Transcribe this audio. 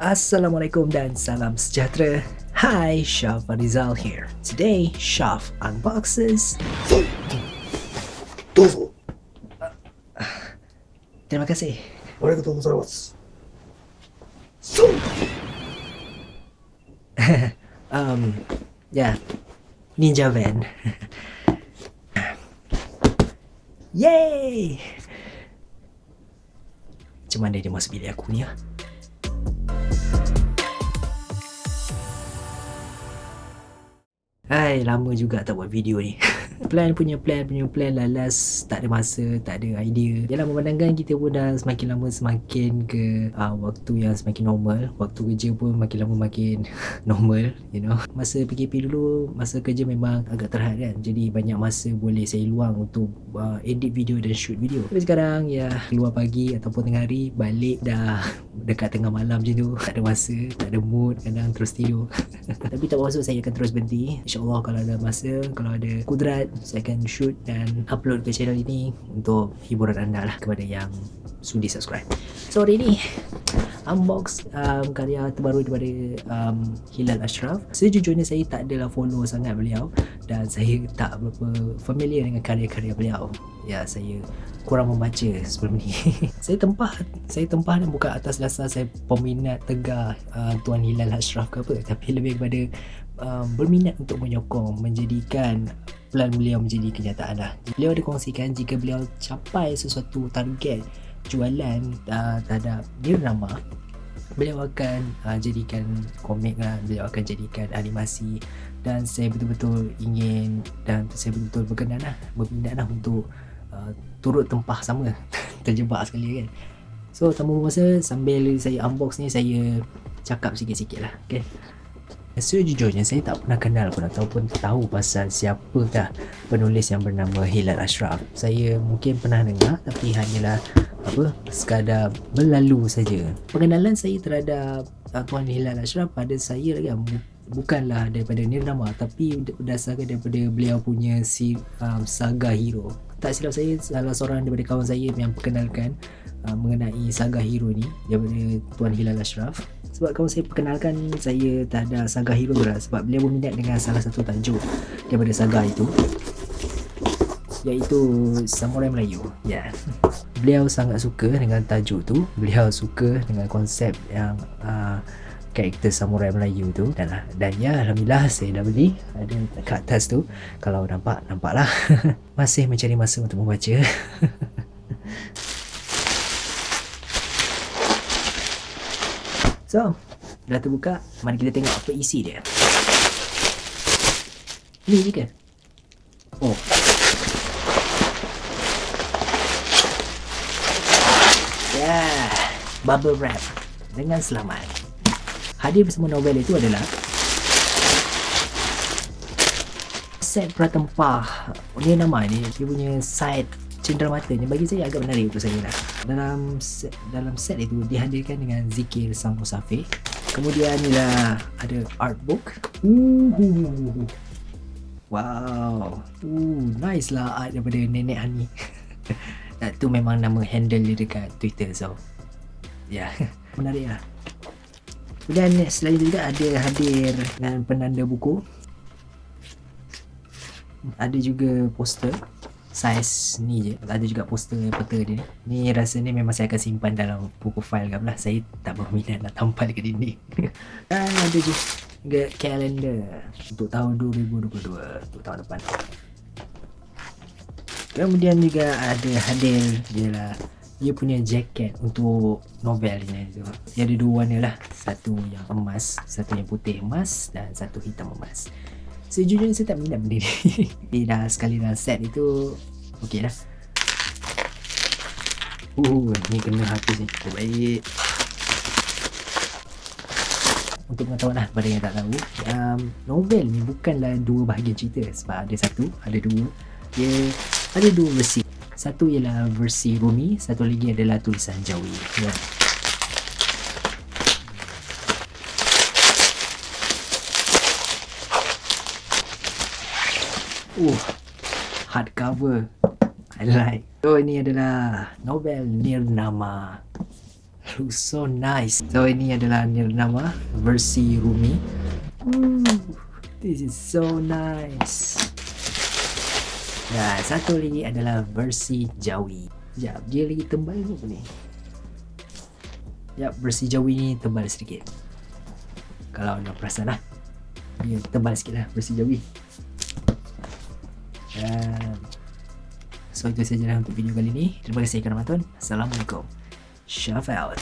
Assalamualaikum dan salam sejahtera. Hi, Shaf Rizal here. Today, Shaf unboxes. どうぞ。 Terima kasih. ありがとうございます。 Yeah, Ninja Van. Yay! Macam mana dia masuk bilik aku ni? Hai, lama juga tak buat video ni. plan punya plan lalas, tak ada masa, tak ada idea. Yalah, memandangkan kita pun dah semakin lama semakin ke waktu yang semakin normal. Waktu kerja pun makin lama makin normal, you know. Masa PKP dulu, masa kerja memang agak terhad kan. Jadi banyak masa boleh saya luang untuk edit video dan shoot video. Tapi sekarang ya, keluar pagi ataupun tengah hari, balik dah dekat tengah malam macam tu. Tak ada masa, tak ada mood, kadang terus tidur. Tapi tak bermaksud saya akan terus berhenti. InsyaAllah kalau ada masa, kalau ada kudrat, saya akan shoot dan upload ke channel ini untuk hiburan anda lah, kepada yang sudi subscribe. So hari ni unbox karya terbaru daripada Hilal Asyraf. Sejujurnya saya tak adalah follow sangat beliau dan saya tak berapa familiar dengan karya-karya beliau. Ya, saya kurang membaca sebelum ni. Saya tempah dan bukan atas dasar saya peminat tegar Tuan Hilal Asyraf ke apa, tapi lebih kepada berminat untuk menyokong, menjadikan plan beliau menjadi kenyataan lah. Beliau ada kongsikan jika beliau capai sesuatu target jualan terhadap Nirnama, beliau akan jadikan komik lah, beliau akan jadikan animasi. Dan saya betul-betul ingin dan saya betul-betul berminat lah untuk turut tempah sama. Terjebak sekali kan. So tanpa bermasa, sambil saya unbox ni, saya cakap sikit-sikit lah, okay? Sejujurnya saya tak pernah kenal pun ataupun tahu pasal siapakah penulis yang bernama Hilal Asyraf. Saya mungkin pernah dengar tapi hanyalah sekadar berlalu saja. Pengenalan saya terhadap Tuan Hilal Asyraf pada saya kan, bukanlah daripada Nirnama, tapi berdasarkan daripada beliau punya saga hero. Tak silap saya, salah seorang daripada kawan saya yang perkenalkan mengenai saga hero ni daripada Tuan Hilal Asyraf. Sebab kawan saya perkenalkan saya terhadap saga hero tu lah, sebab beliau berminat dengan salah satu tajuk daripada saga itu, iaitu Samurai Melayu. Ya, beliau sangat suka dengan tajuk tu. Beliau suka dengan konsep yang karakter Samurai Melayu tu. Dan ya, Alhamdulillah saya dah beli, ada kat atas tu. Kalau nampak lah. Masih mencari masa untuk membaca. So, dah terbuka, mari kita tengok apa isi dia. Ni je ke? Oh. Ya, bubble wrap dengan selamat. Hadir bersama novel itu adalah set Pra-tempah Nirnama ni. Dia punya side cenderamata ni bagi saya agak menarik untuk saya lah. Dalam set itu dihadirkan dengan zikir sang musafir. Kemudian ni lah ada artbook. Wow, nice lah art daripada Nenek Hani. Tu memang nama handle dia dekat Twitter. So ya, menarik lah. Kemudian selain itu juga ada hadir dengan penanda buku. Ada juga poster saiz ni je. Ada juga poster peta dia ni. Ni rasanya memang saya akan simpan dalam buku file kan lah. Saya tak berminat nak tampal ke dinding. Dan ada juga kalender untuk tahun 2022, untuk tahun depan. Kemudian juga ada hadir dia punya jaket untuk novel ni tu. Dia ada dua warna lah, satu yang emas, satu yang putih emas dan satu hitam emas. Sejujurnya saya tak minat benda ni. Tapi dah sekali dalam set itu, okey lah. Ni kena hapus ni. Baik. Untuk pengetahuan lah kepada yang tak tahu, novel ni bukanlah dua bahagian cerita. Sebab ada dua. Dia ada dua versi. Satu ialah versi Rumi, satu lagi adalah tulisan Jawi. Ya. Hardcover, I like. So ini adalah novel Nirnama. looks so nice. So ini adalah Nirnama versi Rumi. This is so nice. Dan satu lagi adalah versi Jawi. Sekejap, dia lagi tebal ke apa ni? Versi Jawi ni tebal sedikit. Kalau anda perasan lah, dia tebal sikit lah versi Jawi. Dan so itu sajalah untuk video kali ni. Terima kasih kerana menonton. Assalamualaikum. Shout out.